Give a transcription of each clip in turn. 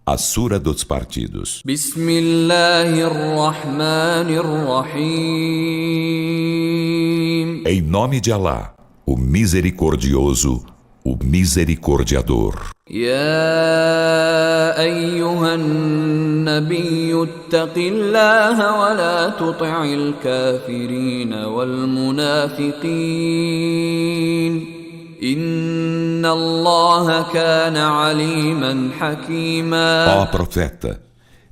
a Sura dos Partidos. Bismillahirrahmanirrahim. Em nome de Alá, o Misericordioso, o Misericordiador. يا أيها النبي اتق الله ولا تطع الكافرين والمنافقين إن الله كان عليما حكيما. Ó profeta,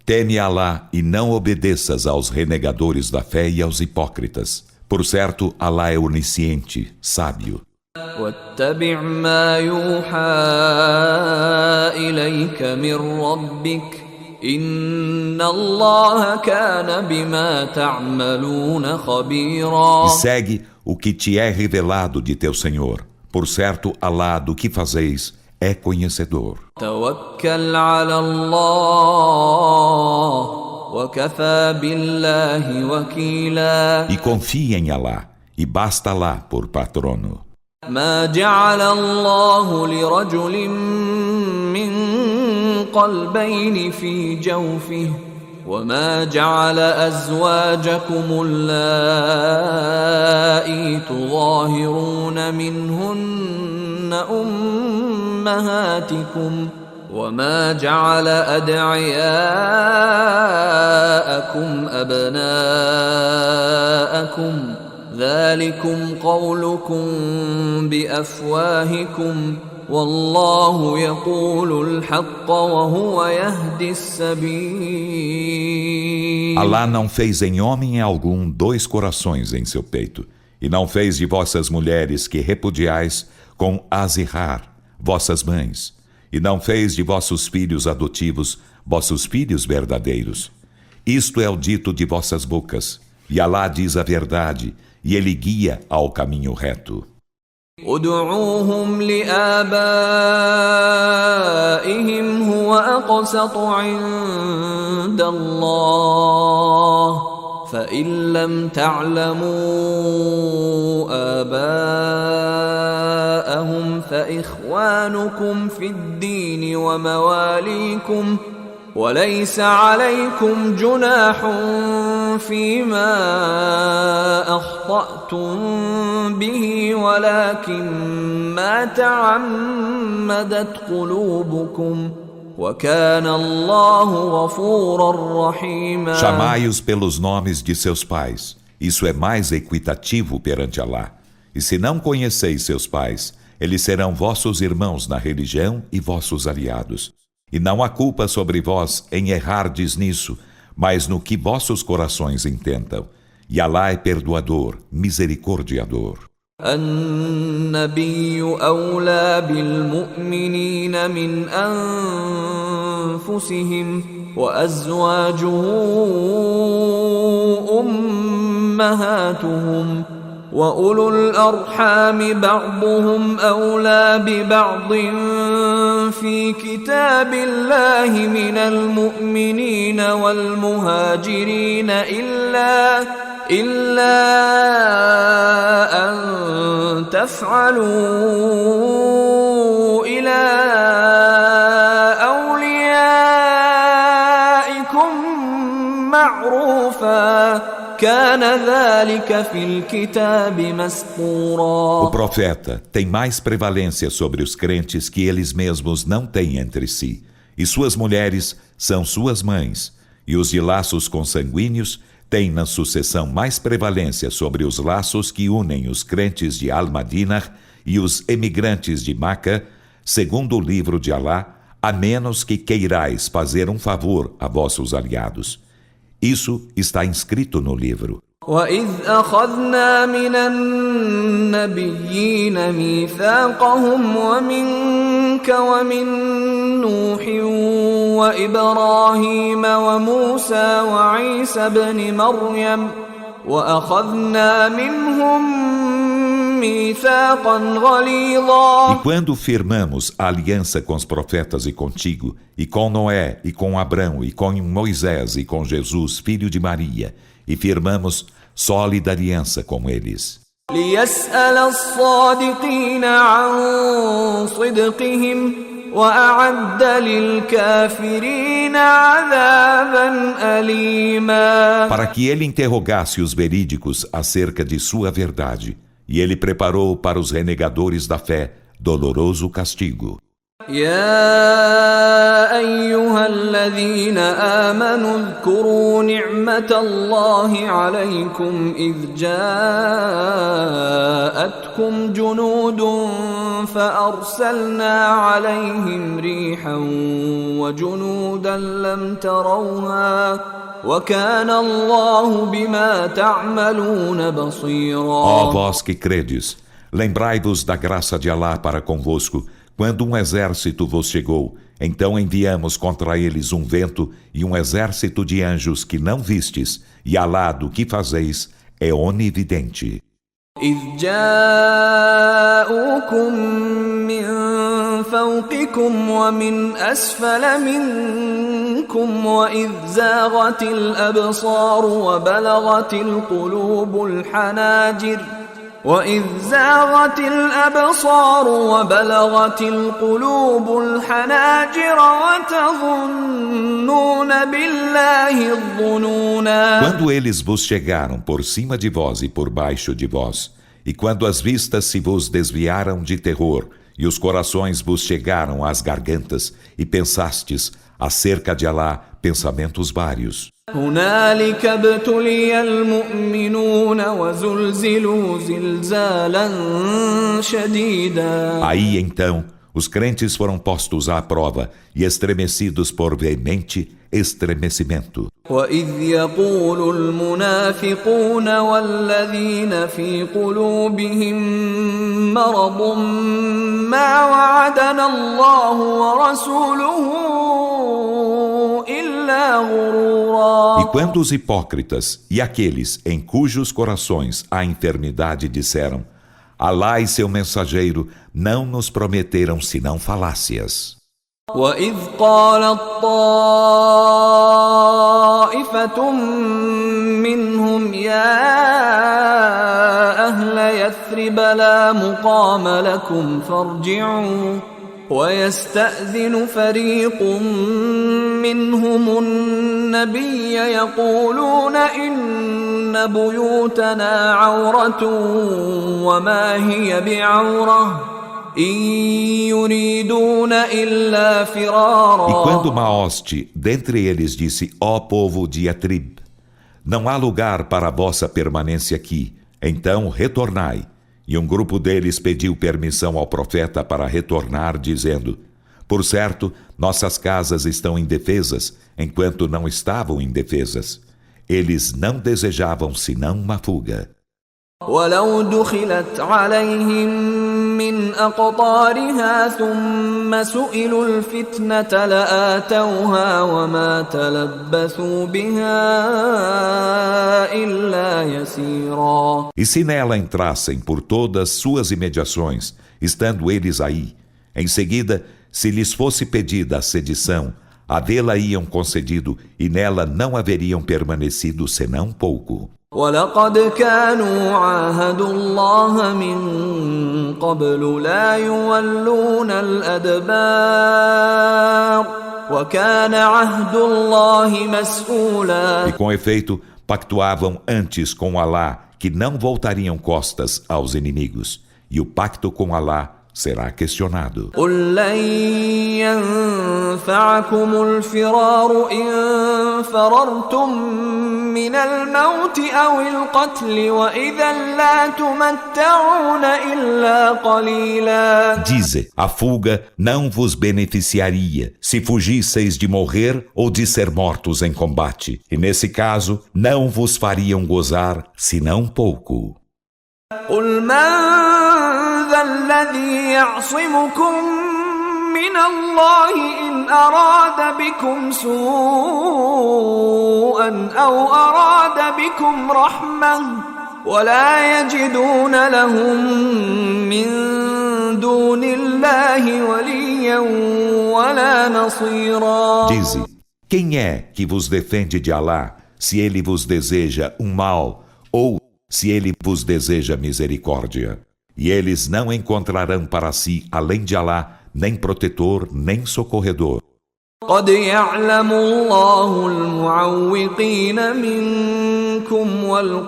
teme Alá e não obedeças aos renegadores da fé e aos hipócritas. Por certo, Alá é onisciente, sábio. واتبع ما يوحى إليك من ربك إن الله كان بما تعملون خبيرا. E segue o que te é revelado de teu Senhor. Por certo, Alá do que fazeis é conhecedor. توكل على الله وكفى بالله وكيلا. E confia em Alá, e basta Alá por patrono. ما جعل الله لرجل من قلبين في جوفه وما جعل أزواجكم اللائي تظاهرون منهن أمهاتكم وما جعل أدعياءكم أبناءكم ذلكم قولكم بأفواهكم والله يقول الحق وهو يهدي السبيل. Alá não fez em homem algum dois corações em seu peito, e não fez de vossas mulheres que repudiais com Azihar, vossas mães, e não fez de vossos filhos adotivos vossos filhos verdadeiros. Isto é o dito de vossas bocas, e Alá diz a verdade, e ele guia ao caminho reto. ادعوهم لآبائهم هو أقسط عند الله فإن لم تعلموا آباءهم فإخوانكم في الدين ومواليكم وليس عليكم جناح فيما أخطأتم به ولكن ما تعمدت قلوبكم وكان الله غفورا رحيما. Chamai-os pelos nomes de seus pais. Isso é mais equitativo perante Alá. E se não conheceis seus pais, eles serão vossos irmãos na religião e vossos aliados. E não há culpa sobre vós em errardes nisso, mas no que vossos corações intentam. E Alá é perdoador, misericordiador. النبي أولى بالمؤمنين من أنفسهم وأزواجه أمهاتهم وأولو الأرحام بعضهم أولى ببعض في كتاب الله من المؤمنين والمهاجرين إلا أن تفعلوا إلى أوليائكم معروفا كان ذلك في الكتاب مسطورا. O profeta tem mais prevalência sobre os crentes que eles mesmos não têm entre si, e suas mulheres são suas mães, e os de laços consanguíneos têm na sucessão mais prevalência sobre os laços que unem os crentes de Al-Madinah e os emigrantes de Maca, segundo o livro de Alá, a menos que queirais fazer um favor a vossos aliados. Isso está inscrito no livro. وَإِذْ أَخَذْنَا مِنَ النَّبِيِّينَ مِيثَاقَهُمْ وَمِنْكَ وَمِنْ نُوحٍ وَإِبْرَاهِيمَ وَمُوسَى وَعِيسَى ابْنِ مَرْيَمَ وَأَخَذْنَا مِنْهُمْ مِيثَاقًا غَلِيظًا. E quando firmamos a aliança com os profetas e contigo, e com Noé, e com Abrão, e com Moisés, e com Jesus, filho de Maria, e firmamos sólida aliança com eles. لِيَسْأَلَ الصَّادِقِينَ عَنْ صِدْقِهِمْ وأعد للكافرين عذابا أليما. Para que ele interrogasse os verídicos acerca de sua verdade, e ele preparou para os renegadores da fé doloroso castigo. يا أيها الذين آمنوا اذكروا نعمة الله عليكم إذ جاءتكم جنود فأرسلنا عليهم ريحا وجنودا لم تروها وكان الله بما تعملون بصيرا. Ó vós que credes, lembrai-vos da graça de Alá para convosco, quando um exército vos chegou, então enviamos contra eles um vento e um exército de anjos que não vistes, e Alá do que fazeis é onividente. إذ جاءوكم من فوقكم ومن أسفل منكم وإذ زاغت الأبصار وبلغت القلوب الحناجر وتظنون بالله الظنونا. Quando eles vos chegaram por cima de vós e por baixo de vós, e quando as vistas se vos desviaram de terror, e os corações vos chegaram às gargantas, e pensastes acerca de Alá pensamentos vários. هنالك ابتلي المؤمنون وزلزلوا زلزالا شديدا. Aí então os crentes foram postos à prova e estremecidos por veemente estremecimento. وإذ يقول المنافقون والذين في قلوبهم مرض ما وعدنا الله ورسوله إلا غرورا. E quando os hipócritas e aqueles em cujos corações há enfermidade disseram: Alá e seu mensageiro não nos prometeram senão falácias. وإذ قالت طائفة منهم يا أهل يثرب لا مقام لكم فارجعوا ويستأذن فريق منهم النبي يقولون إن بيوتنا عورة وما هي بعورة إن يريدون إلا فرارا. E quando uma hoste dentre eles disse: Ó povo de Yatrib, não há lugar para a vossa permanência aqui, então retornai. E um grupo deles pediu permissão ao profeta para retornar, dizendo: Por certo, nossas casas estão indefesas, enquanto não estavam indefesas. Eles não desejavam senão uma fuga. ولو دخلت عليهم من أقطارها ثم سئلوا الفتنة لآتوها وما تلبثوا بها إلا يسيرا. E se nela entrassem por todas suas imediações, estando eles aí, em seguida, se lhes fosse pedida a sedição, a dela iam concedido e nela não haveriam permanecido senão pouco. ولقد كانوا عاهدوا الله من قبل لا يولون الأدبار وكان عهد الله مسؤولا. E com efeito, pactuavam antes com Alá que não voltariam costas aos inimigos, e o pacto com Alá será questionado. قل لن ينفعكم الفرار إن فررتم من الموت أو القتل وإذا لا تمتعون إلا قليلا. Dize, a fuga não vos beneficiaria se fugisseis de morrer ou de ser mortos em combate, e nesse caso não vos fariam gozar senão pouco. قل من ذا الذي يعصمكم من الله إن أراد بكم سوءا أو أراد بكم رحمة ولا يجدون لهم من دون الله وليا ولا نصيرا. Dize, quem é que vos defende de Alá se ele vos deseja um mal ou se ele vos deseja misericórdia? E eles não encontrarão para si, além de Alá, nem protetor, nem socorredor. قد يعلم الله المعوقين منكم والقائلين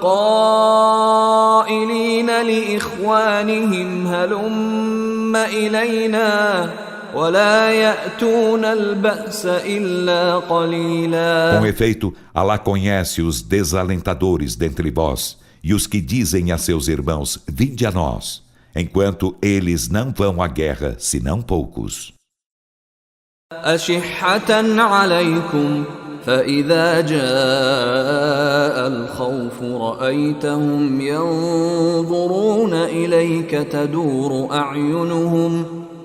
لإخوانهم هلم إلينا ولا يأتون البأس إلا قليلا. Com efeito, Alá conhece os desalentadores dentre vós e os que dizem a seus irmãos, vinde a nós, enquanto eles não vão à guerra, senão poucos. أشحة عليكم فإذا جاء الخوف رأيتهم ينظرون إليك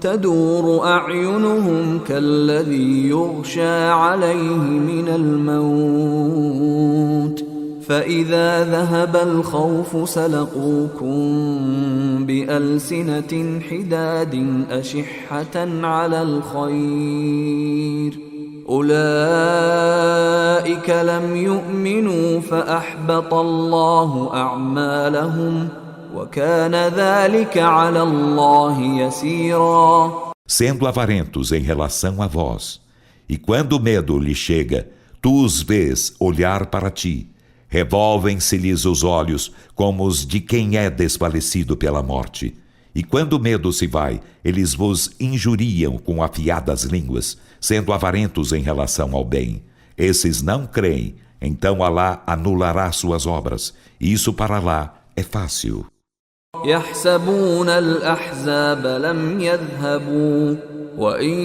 تدور أعينهم كالذي يغشى عليه من الموت فإذا ذهب الخوف سلقوكم بألسنة حداد أشحة على الخير أولئك لم يؤمنوا فأحبط الله أعمالهم وكان ذلك على الله يسيرا. Sendo avarentos em relação a vós, e quando o medo lhe chega, tu os vês olhar para ti, revolvem-se-lhes os olhos como os de quem é desfalecido pela morte. E quando o medo se vai, eles vos injuriam com afiadas línguas, sendo avarentos em relação ao bem. Esses não creem, então Alá anulará suas obras. E isso para Alá é fácil. يحسبون الأحزاب لم يذهبوا وإن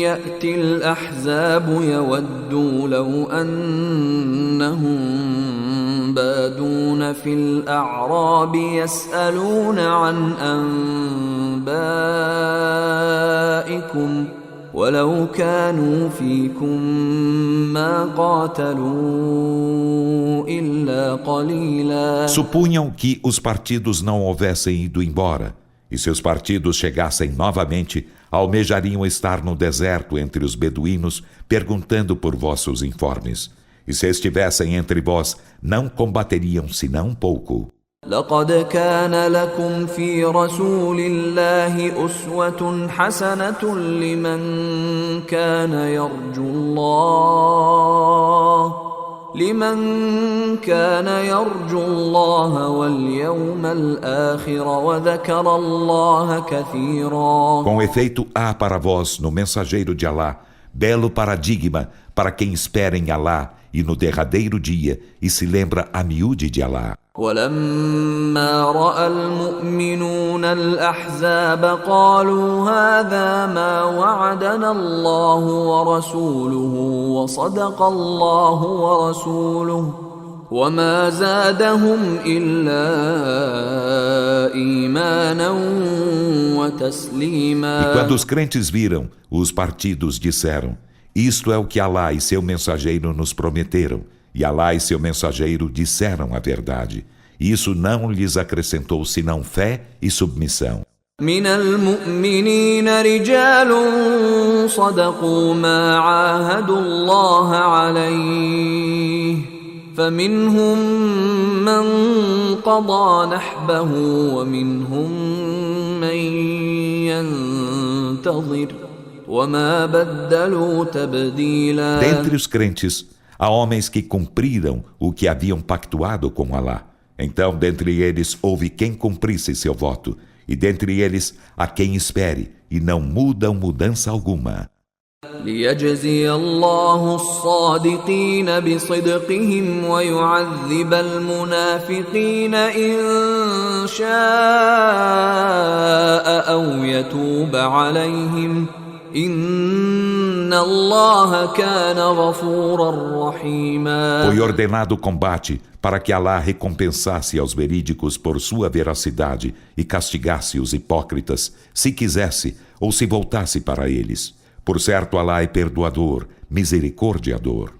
يأتي الأحزاب يودوا لو أنهم بادون في الأعراب يسألون عن أنبائكم ولو كانوا فيكم ما قاتلوا إلا قليلا. Supunham que os partidos não houvessem ido embora, e se os partidos chegassem novamente, almejariam estar no deserto entre os beduínos, perguntando por vossos informes. E se estivessem entre vós, não combateriam senão pouco. لقد كان لكم في رسول الله أسوة حسنة لمن كان يرجو الله واليوم الآخر وذكر الله كثيرا. Com efeito, há para vós, no mensageiro de Alá, belo paradigma para quem espera em Alá e no derradeiro dia e se lembra a miúde de Alá. ولما رأى المؤمنون الأحزاب قالوا هذا ما وعدنا الله ورسوله وصدق الله ورسوله وما زادهم إلا إيمانا وتسليما. E quando os crentes viram, os partidos disseram, isto é o que Alá e seu mensageiro nos prometeram. E Alá e seu mensageiro disseram a verdade. Isso não lhes acrescentou senão fé e submissão. من المؤمنين رجال صدقوا ما عاهدوا الله عليه فمنهم من قضى نحبه ومنهم من ينتظر وما بدلوا تبديلا. Dentre os crentes, há homens que cumpriram o que haviam pactuado com Alá. Então, dentre eles, houve quem cumprisse seu voto, e dentre eles, há quem espere, e não mudam mudança alguma. ليجزي الله الصادقين بصدقهم ويعذب المنافقين إن شاء أو يتوب عليهم إن الله كان غفورا رحيما. Foi ordenado o combate para que Alá recompensasse aos verídicos por sua veracidade e castigasse os hipócritas, se quisesse ou se voltasse para eles. Por certo, Alá é perdoador, misericordiador.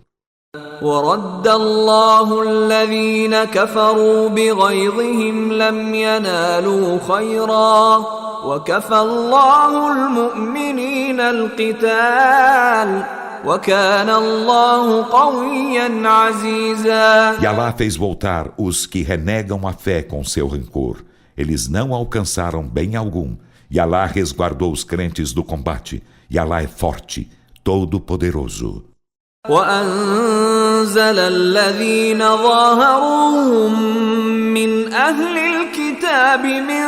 ورد الله الذين كفروا بغيظهم لم ينالوا خيرا وكفى الله المؤمنين القتال وكان الله قويا عزيزا. E Alá fez voltar os que renegam a fé com seu rancor. Eles não alcançaram bem algum, E Alá resguardou os crentes do combate. E Alá é forte, todo-poderoso. وأنزل الذين ظاهروهم من أهل الكتاب من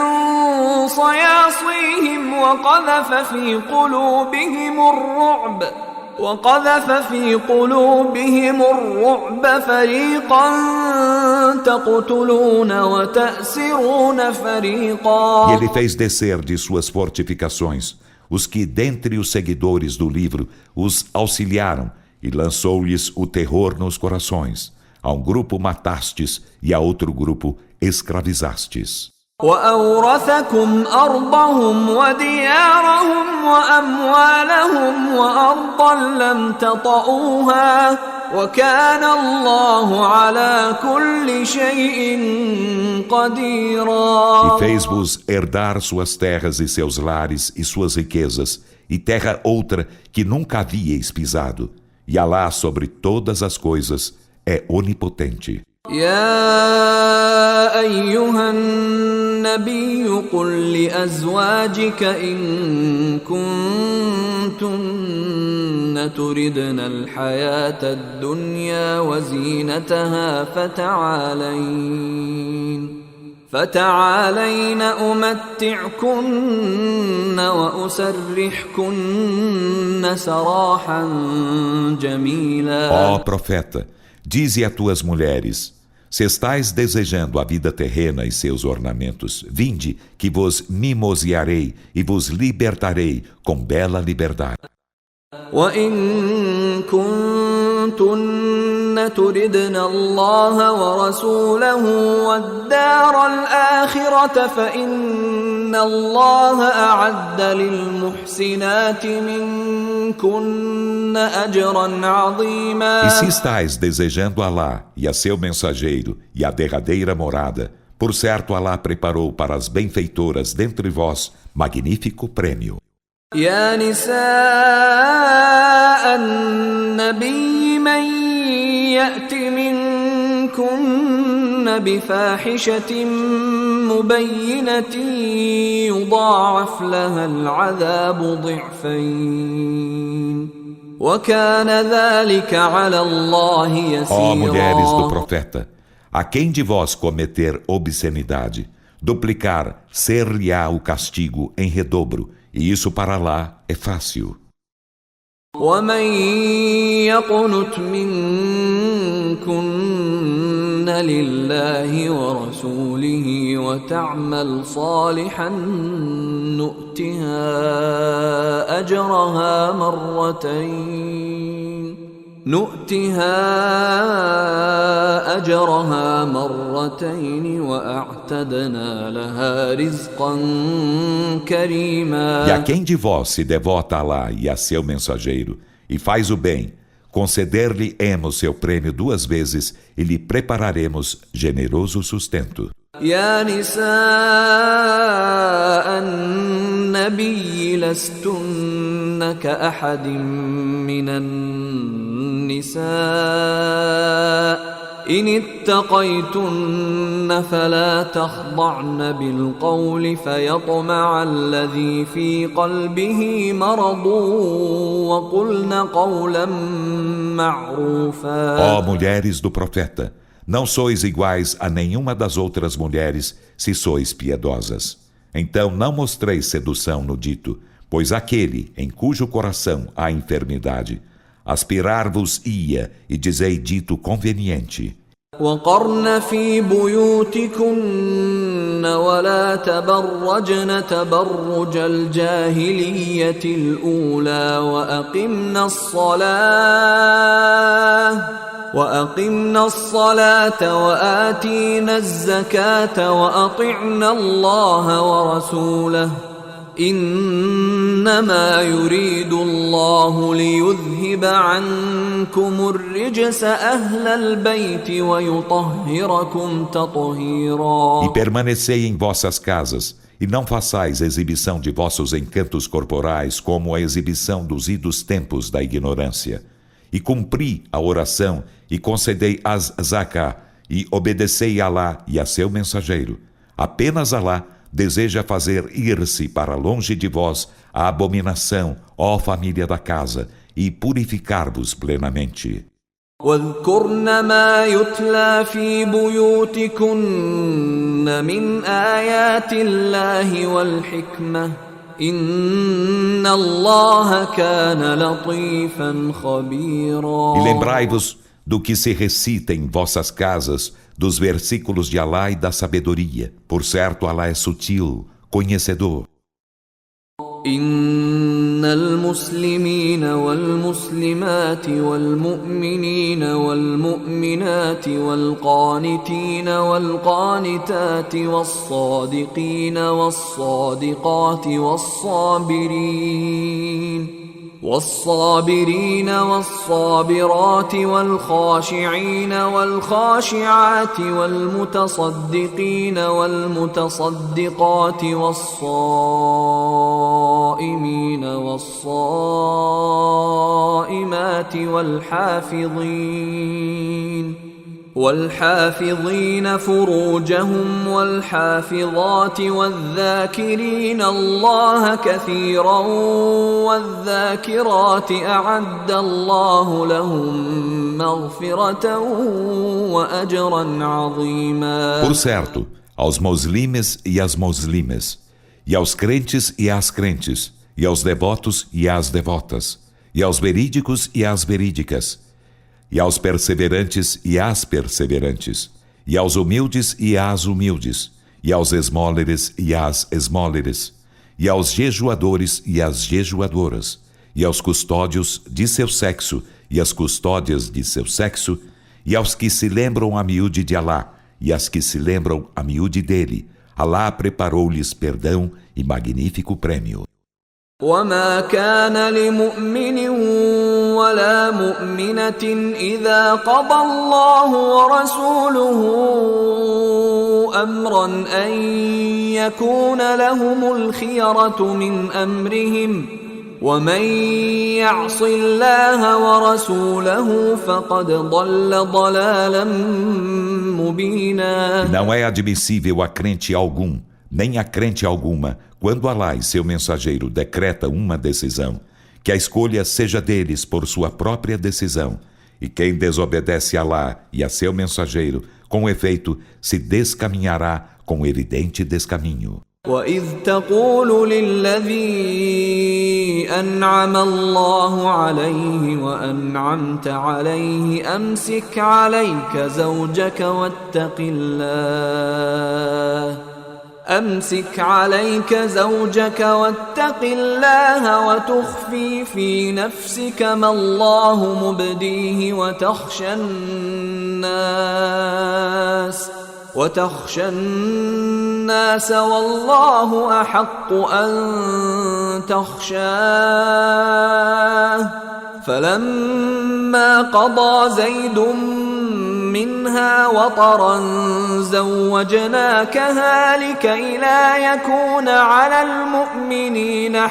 صياصيهم وقذف في قلوبهم الرعب فريقا تقتلون وتأسرون فريقا. E ele fez descer de suas fortificações os que dentre os seguidores do livro os auxiliaram e lançou-lhes o terror nos corações. A um grupo matastes e a outro grupo escravizastes. وأورثكم أرضهم وديارهم وأموالهم وأرضا لم تطئوها وكان الله على كل شيء قديرا. E fez-vos herdar suas terras e seus lares e suas riquezas, e terra outra que nunca havíeis pisado. E Alá sobre todas as coisas é onipotente. يا أيها النبي قل لأزواجك إن كنتن تردن الحياة الدنيا وزينتها فتعالين أمتعكن وأسرحكن سراحا جميلا. Ó profeta, dize a tuas mulheres: se estais desejando a vida terrena e seus ornamentos, vinde que vos mimosearei e vos libertarei com bela liberdade. وإن كنتن تردن الله ورسوله والدار الآخرة فإن الله أعد للمحسنات منكن أجرا عظيما. E se estais desejando Alá e a seu mensageiro e a derradeira morada, por certo Alá preparou para as benfeitoras dentre vós magnífico prêmio. يا نساء النبي من يأت منكن بفاحشة مبينة يضاعف لها العذاب ضعفين وكان ذلك على الله يسيرا. Ó mulheres do profeta, a quem de vós cometer obscenidade, duplicar ser-lhe-á o castigo em redobro, e isso para lá é fácil. ومن يقنت منكن لله ورسوله وتعمل صالحا نؤتها أجرها مرتين وأعتدنا لها رزقا كريما. E a quem de vós se devota a Alá e a seu mensageiro e faz o bem, conceder-lhe-emos seu prêmio 2 vezes e lhe prepararemos generoso sustento. يا نساء النبي لستن كأحد من النساء إن اتقيتن فلا تخضعن بالقول فيطمع الذي في قلبه مرض وقلن قولا معروفا. Ó mulheres do profeta, não sois iguais a nenhuma das outras mulheres se sois piedosas. Então não mostreis sedução no dito, pois aquele em cujo coração há enfermidade, aspirar-vos-ia e dizei dito conveniente. وقرن في بيوتكن ولا تبرجن تبرج الجاهلية الأولى وأقمنا الصلاة وآتينا الزكاة وأطعنا الله ورسوله إنما يريد الله ليذهب عنكم الرجس أهل البيت ويطهركم تطهيرا. E permanecei em vossas casas, e não façais exibição de vossos encantos corporais como a exibição dos idos tempos da ignorância. E cumpri a oração, e concedei as zaká, e obedecei a Alá e a seu mensageiro. Apenas Alá deseja fazer ir-se para longe de vós a abominação, ó família da casa, e purificar-vos plenamente. واذكرن ما يتلى في بيوتكن من آيات الله والحكمة إن الله كان لطيفا خبيرا. E lembrai-vos do que se recita em vossas casas, dos versículos de Alá e da sabedoria. Por certo, Alá é sutil, conhecedor. إن المسلمين والمسلمات والمؤمنين والمؤمنات والقانتين والقانتات والصادقين والصادقات والصابرين والصابرات والخاشعين والخاشعات والمتصدقين والمتصدقات والصائمين والصائمات والحافظين فروجهم والحافظات والذاكرين الله كثيرا والذاكرات أعد الله لهم مغفرة وأجرا عظيما. Por certo, aos muslimes e às muslimas, e aos crentes e às crentes, e aos devotos e às devotas, e aos verídicos e às verídicas, e aos perseverantes e às perseverantes, e aos humildes e às humildes, e aos esmóleres e às esmóleres, e aos jejuadores e às jejuadoras, e aos custódios de seu sexo e às custódias de seu sexo, e aos que se lembram a miúde de Alá, e às que se lembram a miúde dele. Alá preparou-lhes perdão e magnífico prêmio. وما كان لمؤمن ولا مؤمنة إذا قضى الله ورسوله أمرا أن يكون لهم الخيرة من أمرهم ومن يعص الله ورسوله فقد ضل ضلالا مبينا. Não é admissível a crente algum, nem a crente alguma, quando Alá e seu mensageiro decreta uma decisão, que a escolha seja deles por sua própria decisão, e quem desobedece a Alá e a seu mensageiro, com efeito, se descaminhará com evidente descaminho. وَإِذْ تَقُولُ لِلَّذِي أَنْعَمَ الله عليه وأنعمت عليه أمسك عليك زوجك واتق الله وتخفي في نفسك ما الله مبديه وتخشى الناس والله أحق أن تخشاه فلما قضى زيد منها وطرا زوجناكها لكي لا يكون على المؤمنين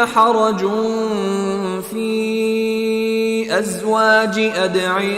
حرج في أزواج أدعيائهم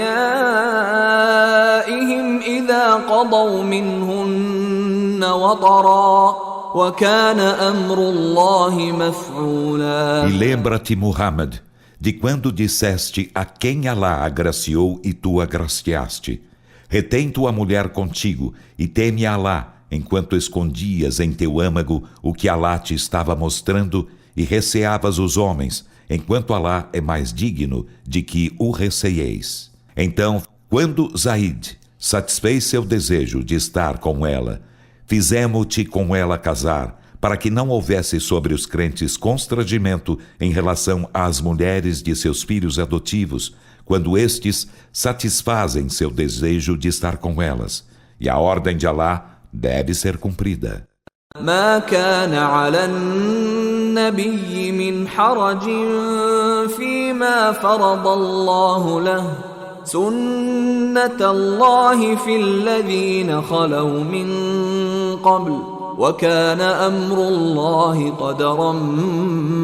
إذا قضوا منهن وطرا وكان أمر الله مفعولا. E lembra-te, Muhammad, de quando disseste a quem Alá agraciou e tu agraciaste: retém tua mulher contigo e teme Alá, enquanto escondias em teu âmago o que Alá te estava mostrando e receavas os homens, enquanto Alá é mais digno de que o receieis. Então, quando Zaid satisfez seu desejo de estar com ela, fizemo-te com ela casar, para que não houvesse sobre os crentes constrangimento em relação às mulheres de seus filhos adotivos, quando estes satisfazem seu desejo de estar com elas. E a ordem de Alá deve ser cumprida. ما كان على النبي من حرج فيما فرض الله له سنة الله في الذين خلوا من قبل وكان أمر الله قدرا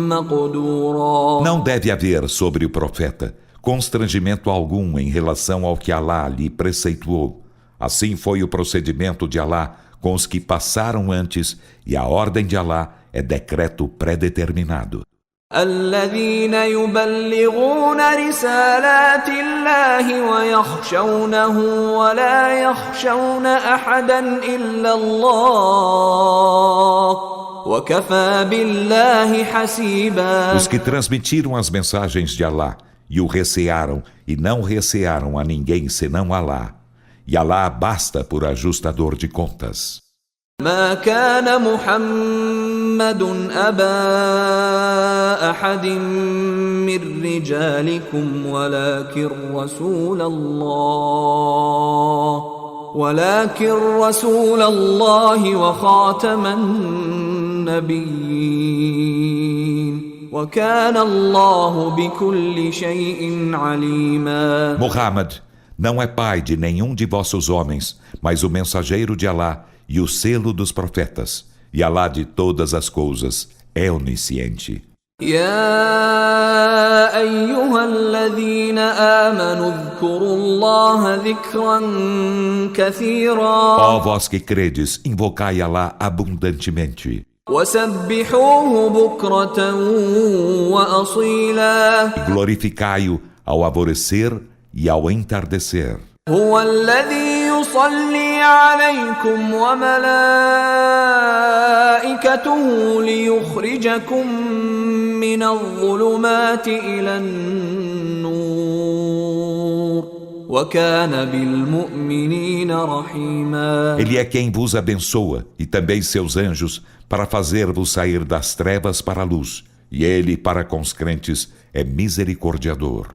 مقدورا. Não deve haver sobre o profeta constrangimento algum em relação ao que Alá lhe preceituou, Assim foi o procedimento de Alá com os que passaram antes, e a ordem de Alá é decreto predeterminado. الذين يبلغون رسالات الله ويخشونه ولا يخشون أحدا إلا الله وكفى بالله حسيبا. Os que transmitiram as mensagens de Alá e o recearam e não recearam a ninguém senão Alá. E Alá basta por ajustador de contas. ما كان محمد أبا أحد من رجالكم ولكن رسول الله وخاتم النبيين وكان الله بكل شيء عليما. Muhammad não é pai de nenhum de vossos homens, mas o mensageiro de Alá e o selo dos profetas, e Alá de todas as coisas é onisciente. يا أيها الذين آمنوا اذكروا الله ذكرا كثيرا Ó vós que credes, invocai Alá abundantemente. وسبحوه بكرة وأصيلا Glorificai-o ao alvorecer e ao entardecer. هو الذي يصلي عليكم وملائكته ليخرجكم من الظلمات إلى النور وكان بالمؤمنين رحيما. Ele é quem vos abençoa, e também seus anjos, para fazer-vos sair das trevas para a luz, e ele, para com os crentes, é misericordiador.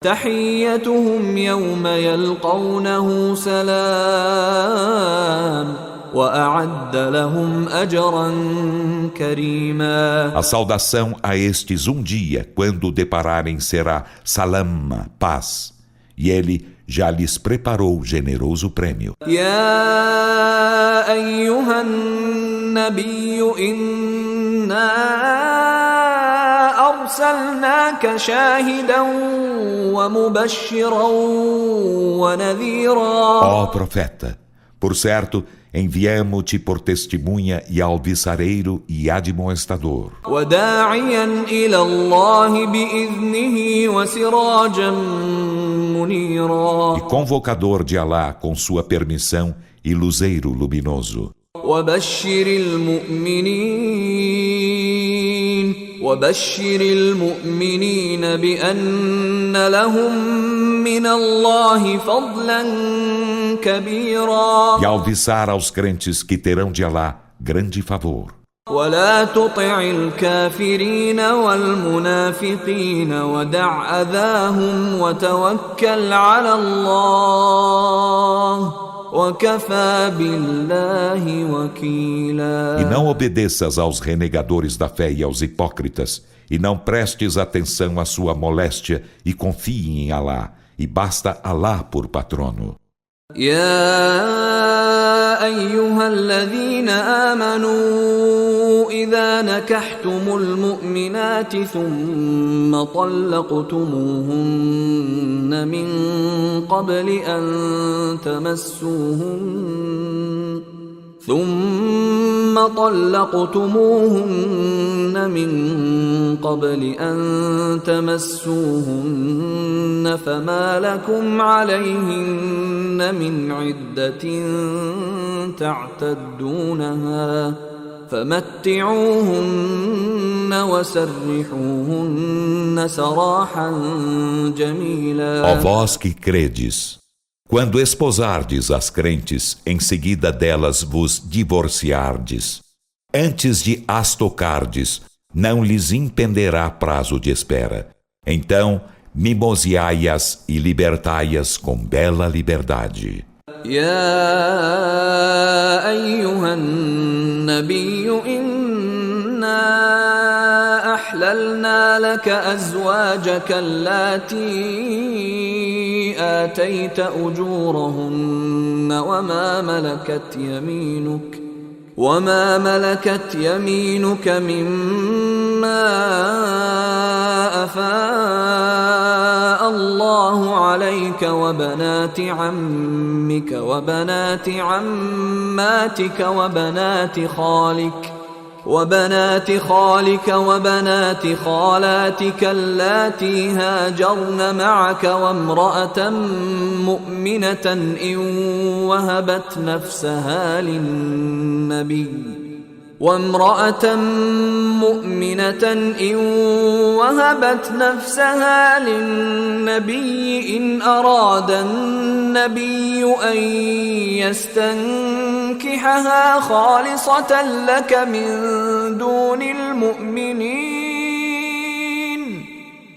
تحيتهم يوم يلقونه سلام وأعد لهم أجرا كريما. A saudação a estes dia, quando o depararem, será salama, paz, e ele já lhes preparou generoso prêmio. يا أيها النبي إنا أرسلناك شاهدا ومبشرا ونذيرا. Ó profeta, por certo, enviamo-te por testemunha e alvissareiro e admoestador. وداعيا إلى الله بإذنه وسراجا منيرا. E convocador de Alá com sua permissão e luzeiro luminoso. وبشر المؤمنين بأن لهم من الله فضلا كبيرا. E alvissar aos crentes que terão de Alá grande favor. ولا تطع الكافرين والمنافقين ودع أذاهم وتوكل على الله وكفى بالله وكيلا. E não obedeças aos renegadores da fé e aos hipócritas, e não prestes atenção à sua moléstia, e confie em Alá, e basta Alá por patrono. يا أيها الذين آمنوا إذا نكحتم المؤمنات ثم طلقتموهن من قبل أن تمسوهن فما لكم عليهن من عدة تعتدونها فمتعوهن وسرحوهن سراحا جميلا. Ó vós que credes, quando esposardes as crentes, em seguida delas vos divorciardes, antes de as tocardes, não lhes impenderá prazo de espera. Então, mimoseai-as e libertai-as com bela liberdade. يا أيها النبي إنا أحللنا لك أزواجك اللاتي آتيت أجورهن وما ملكت يمينك مما أفاء الله عليك وبنات عمك عمك وبنات عماتك وبنات خالك وبنات خالاتك اللاتي هاجرن معك وامرأة مؤمنة إن وهبت نفسها للنبي إن أراد النبي أن يستنكحها خالصة لك من دون المؤمنين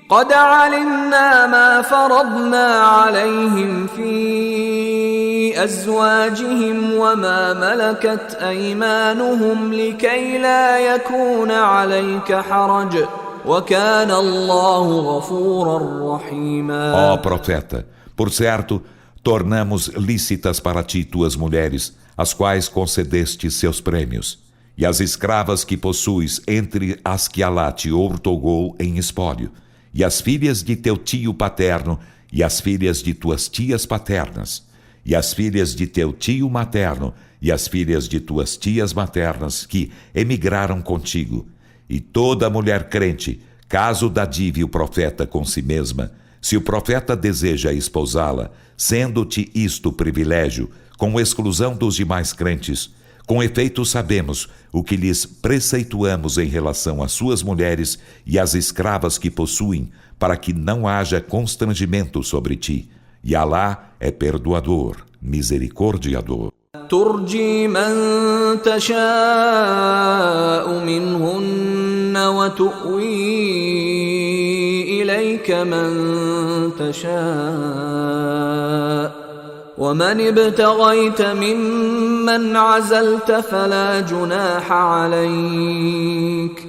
قد علمنا ما فرضنا عليهم في أزواجهم وما ملكت أيمانهم لكي لا يكون عليك حرج وكان الله غفورا رحيما. Ó profeta, por certo, tornamos lícitas para ti tuas mulheres, as quais concedeste seus prêmios, e as escravas que possuis entre as que Alá te outorgou em espólio, e as filhas de teu tio paterno, e as filhas de tuas tias paternas, e as filhas de teu tio materno, e as filhas de tuas tias maternas, que emigraram contigo, e toda mulher crente, caso dadive o profeta com si mesma, se o profeta deseja esposá-la, sendo-te isto privilégio, com exclusão dos demais crentes, com efeito sabemos o que lhes preceituamos em relação às suas mulheres e às escravas que possuem, para que não haja constrangimento sobre ti. E Alá é perdoador, misericordiador. ترجي من تشاء منهن وتؤوي إليك من تشاء ومن ابتغيت ممن عزلت فلا جناح عليك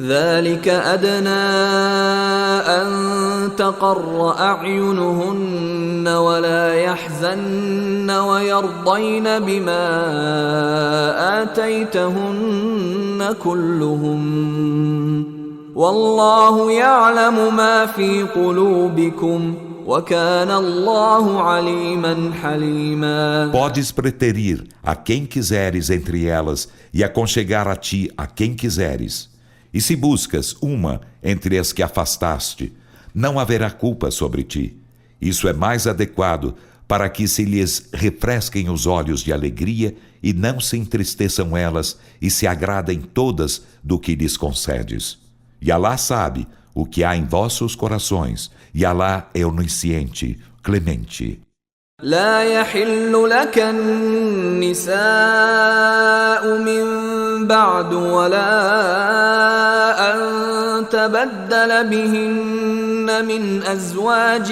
ذلك أدنى أن تقر أعينهن ولا يحزن ويرضين بما آتيتهن كلهم والله يعلم ما في قلوبكم وكان الله عليما حليما. Podes preterir a quem quiseres entre elas e aconchegar a ti a quem quiseres. E se buscas uma entre as que afastaste, não haverá culpa sobre ti. Isso é mais adequado para que se lhes refresquem os olhos de alegria e não se entristeçam elas e se agradem todas do que lhes concedes. E Alá sabe o que há em vossos corações, e Alá é onisciente, clemente. لا يحل لك النساء من بعد ولا أن تبدل بهن من أزواج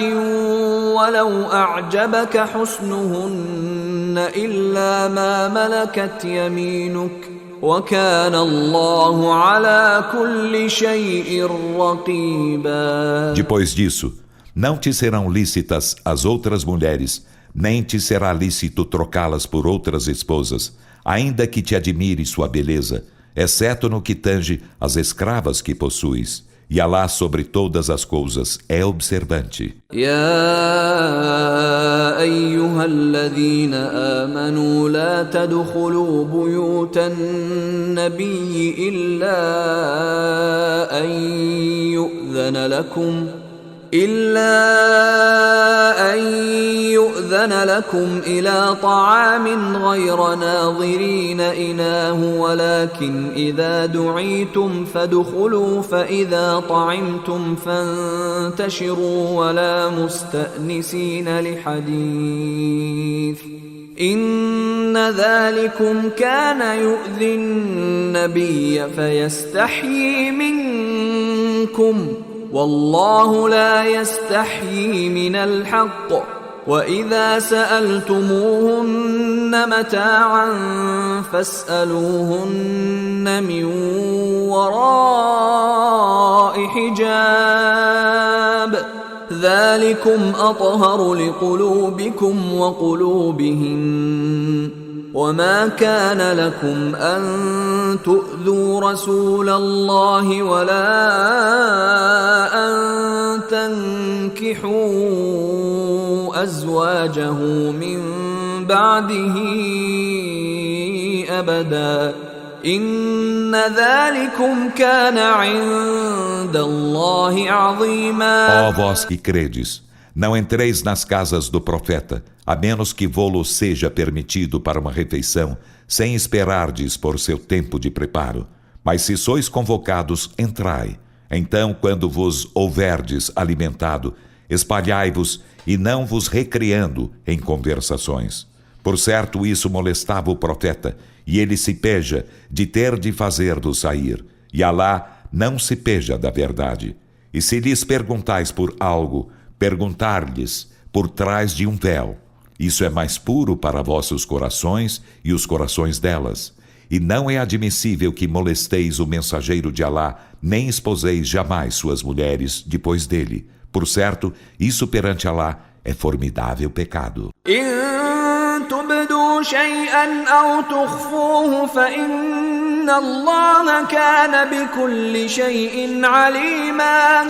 ولو أعجبك حسنهن إلا ما ملكت يمينك وكان الله على كل شيء رقيبا. Depois disso, não te serão lícitas as outras mulheres, nem te será lícito trocá-las por outras esposas, ainda que te admire sua beleza, exceto no que tange as escravas que possuis. E Alá sobre todas as coisas é observante. يا أيها الذين آمنوا لا تدخلوا بيوت النبي إلا أن يؤذن لكم إلى طعام غير ناظرين إناه ولكن إذا دعيتم فادخلوا فإذا طعمتم فانتشروا ولا مستأنسين لحديث إن ذلكم كان يؤذي النبي فيستحيي منكم والله لا يستحيي من الحق وإذا سألتموهن متاعا فاسألوهن من وراء حجاب ذلكم أطهر لقلوبكم وقلوبهن وما كان لكم أن تؤذوا رسول الله ولا أن تنكحوا أزواجه من بعده أبدا إن ذلكم كان عند الله عظيما. Ó vós que credes, não entreis nas casas do profeta, a menos que vô-lo seja permitido para uma refeição, sem esperardes por seu tempo de preparo. Mas se sois convocados, entrai. Então, quando vos houverdes alimentado, espalhai-vos e não vos recriando em conversações. Por certo, isso molestava o profeta, e ele se peja de ter de fazer-do sair, e Alá não se peja da verdade. E se lhes perguntais por algo, perguntar-lhes por trás de um véu. Isso é mais puro para vossos corações e os corações delas. E não é admissível que molesteis o mensageiro de Alá, nem esposeis jamais suas mulheres depois dele. Por certo, isso perante Alá é formidável pecado.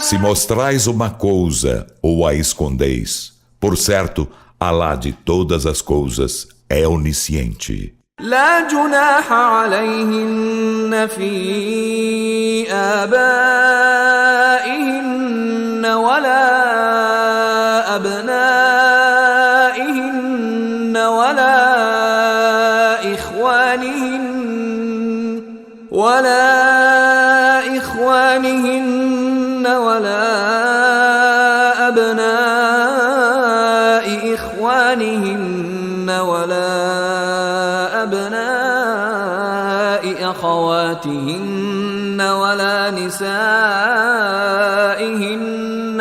Se mostrais uma coisa ou a escondeis, por certo, Alá de todas as coisas é onisciente. لا جناح عليهن في آبائهن ولا أبنائهن ولا إخوانهن ولا أبناء إخوانهن ولا أبناء أخواتهن ولا نسائهن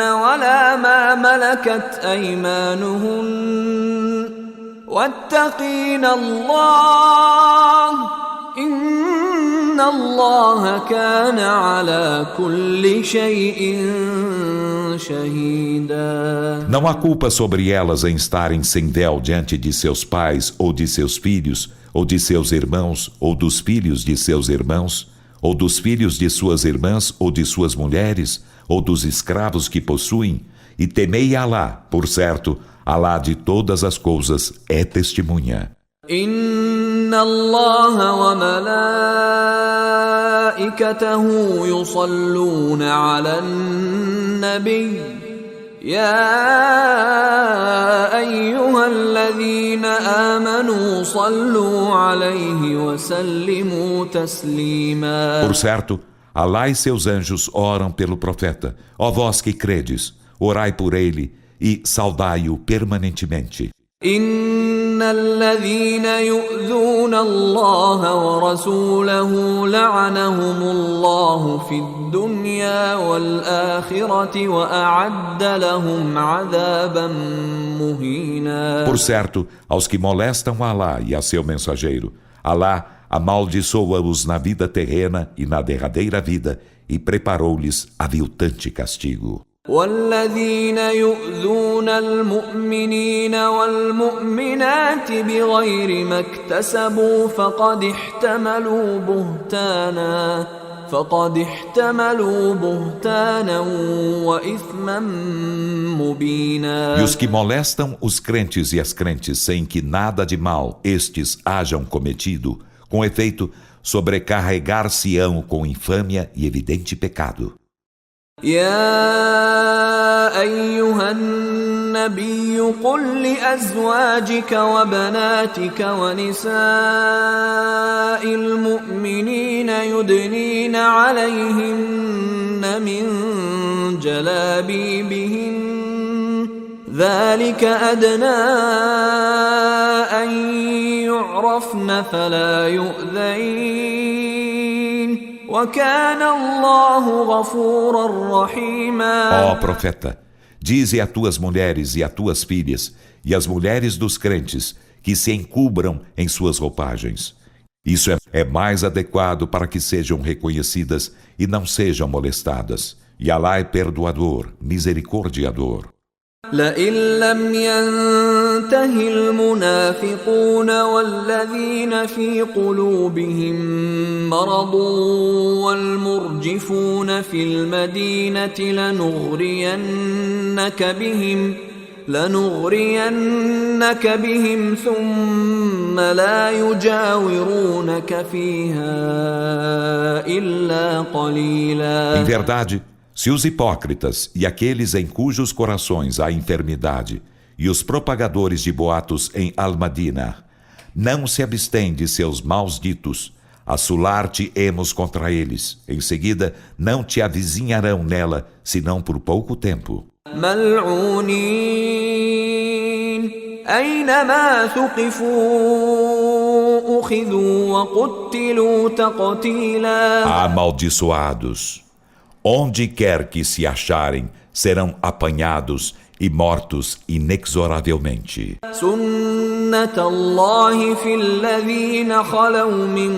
ولا ما ملكت أيمانهن واتقين الله إن الله كان على كل شيء شهيدا. Não há culpa sobre elas em estarem sem véu diante de seus pais ou de seus filhos, ou de seus irmãos, ou dos filhos de seus irmãos, ou dos filhos de suas irmãs, ou de suas mulheres, ou dos escravos que possuem, e temei Alá, por certo, Alá de todas as coisas é testemunha. Inna Allah wa malaikatahu yusalluna 'alan nabiy يا أيها الذين آمنوا صلوا عليه وسلموا تسليما. Por certo, Alá e seus anjos oram pelo profeta. Ó vós que credes, orai por ele e saudai-o permanentemente. إن الذين يؤذون الله ورسوله لعنهم الله في الدنيا والآخرة وأعد لهم عذابا مهينا. Por certo, aos que molestam Alá e a seu mensageiro, Alá amaldiçoa-os na vida terrena e na derradeira vida e preparou-lhes aviltante castigo. والذين يؤذون المؤمنين والمؤمنات بغير ما اكتسبوا فقد احتملوا بهتانا وإثما مبينا. E os que molestam os crentes e as crentes sem que nada de mal estes hajam cometido, com efeito, sobrecarregar-se-ão com infâmia e evidente pecado. يا أيها النبي قل لأزواجك وبناتك ونساء المؤمنين يدنين عليهن من جلابيبهن ذلك أدنى أن يعرفن فلا يؤذين وكان الله غفورا رحيما. Ó profeta, dize a tuas mulheres e a tuas filhas e as mulheres dos crentes que se encubram em suas roupagens. Isso é mais adequado para que sejam reconhecidas e não sejam molestadas. E Alá é perdoador, misericordiador. لئن لم ينته المنافقون والذين في قلوبهم مرض والمرجفون في المدينة لنغرينك بهم ثم لا يجاورونك فيها إلا قليلا. Em verdade, se os hipócritas e aqueles em cujos corações há enfermidade e os propagadores de boatos em Al-Madina não se abstêm de seus maus ditos, assolar-te-emos contra eles. Em seguida, não te avizinharão nela, senão por pouco tempo. ملعونين أينما ثقفوا أخذوا وقتلوا تقتيلا. Amaldiçoados, onde quer que se acharem, serão apanhados e mortos inexoravelmente. سنة الله في الذين خلوا من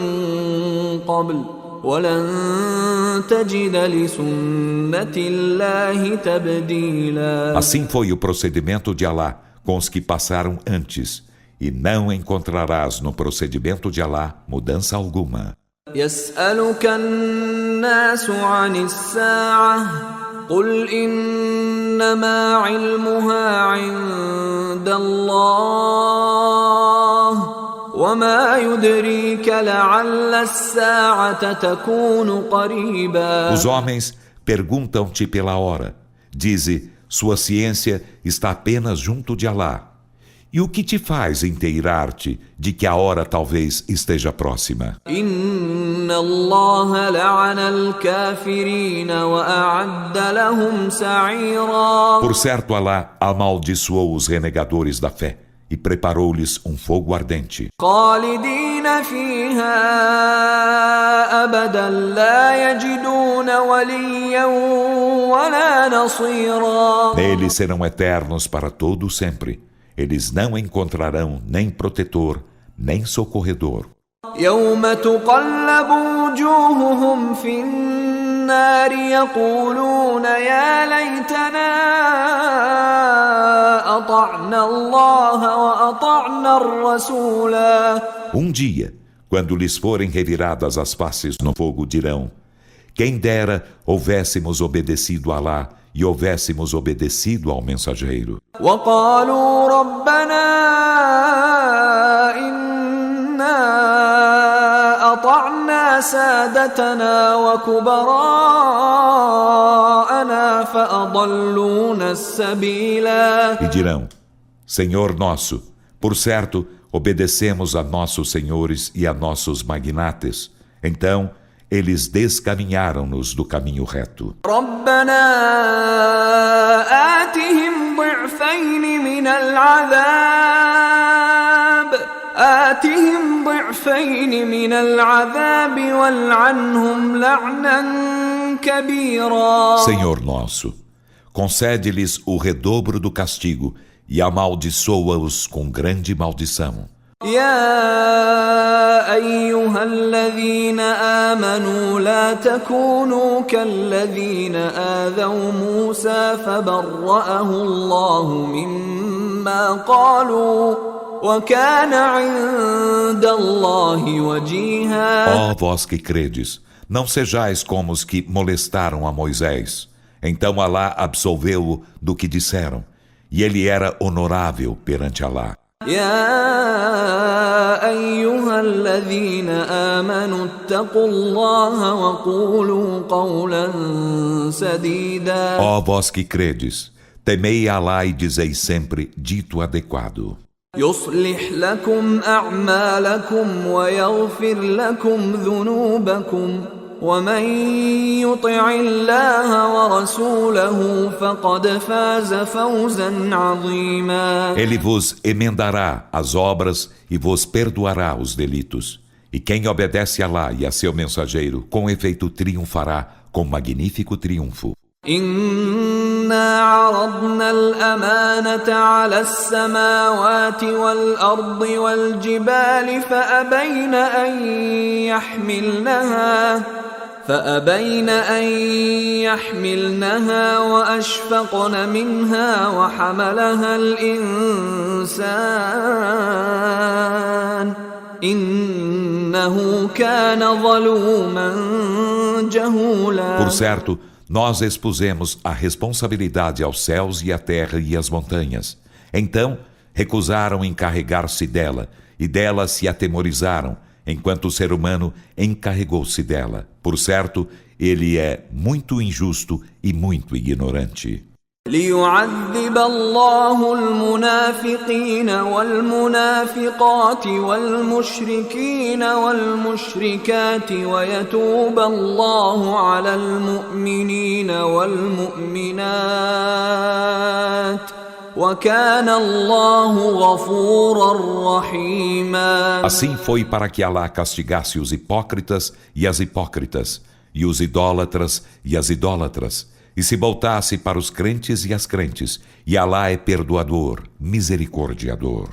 قبل ولن تجد لسنة الله تبديلا. Assim foi o procedimento de Alá com os que passaram antes, e não encontrarás no procedimento de Alá mudança alguma. يسألك الناس عن الساعة قل إنما علمها عند الله وما يدريك لعل الساعة تكون قريبا. Os homens perguntam-te pela hora. Dize, sua ciência está apenas junto de Alá. E o que te faz inteirar-te de que a hora talvez esteja próxima? إن الله لعن الكافرين وأعد لهم سعيرا. Por certo, Alá amaldiçoou os renegadores da fé e preparou-lhes um fogo ardente. خالدين فيها أبدا لا يجدون وليا ولا نصيرا. Neles serão eternos para todo sempre. Eles não encontrarão nem protetor, nem socorredor. يوم تقلب وجوههم في النار يقولون يا ليتنا أطعنا الله وأطعنا الرسولا. Dia, quando lhes forem reviradas as faces no fogo, dirão: quem dera houvéssemos obedecido a Alá e houvéssemos obedecido ao mensageiro. وقالوا ربنا إنا أطعنا سادتنا وكبراءنا فأضلونا السبيلا. E dirão: Senhor nosso, por certo, obedecemos a nossos senhores e a nossos magnates. Então, eles descaminharam-nos do caminho reto. ربنا آتهم ضعفين من العذاب والعنهم لعنا كبيرا. Senhor nosso, concede-lhes o redobro do castigo e amaldiçoa-os com grande maldição. يا أيها الذين آمنوا لا تكونوا كالذين آذوا موسى فبرأه الله مما قالوا وكان عند الله وجيها. Ó vós que credes, não sejais como os que molestaram a Moisés. Então Alá absolveu-o do que disseram, e ele era honorável perante Alá. يا أيها الذين آمنوا اتقوا الله وقولوا قولا سديدا. Ó vós que credes, temei Alá e dizei sempre dito adequado. يصلح لكم أعمالكم ويغفر لكم ذنوبكم ومن يطع الله ورسوله فقد فاز فوزا عظيما. Ele vos emendará as obras e vos perdoará os delitos. E quem obedece a Alá e a seu mensageiro, com efeito triunfará com magnífico triunfo. إنا عرضنا الأمانة على السماوات والأرض والجبال فأبين أن يحملنها وأشفقن منها وحملها الإنسان إنه كان ظلوما جهولا. Por certo, nós expusemos a responsabilidade aos céus e à terra e às montanhas. Então, recusaram encarregar-se dela, e dela se atemorizaram, enquanto o ser humano encarregou-se dela. Por certo, ele é muito injusto e muito ignorante. ليعذب الله المنافقين والمنافقات والمشركين والمشركات ويتوب الله على المؤمنين والمؤمنات وكان الله غفورا رحيما. Assim foi para que Alá castigasse os hipócritas e as hipócritas, e os idólatras e as idólatras, e se voltasse para os crentes e as crentes, e Alá é perdoador, misericordiador.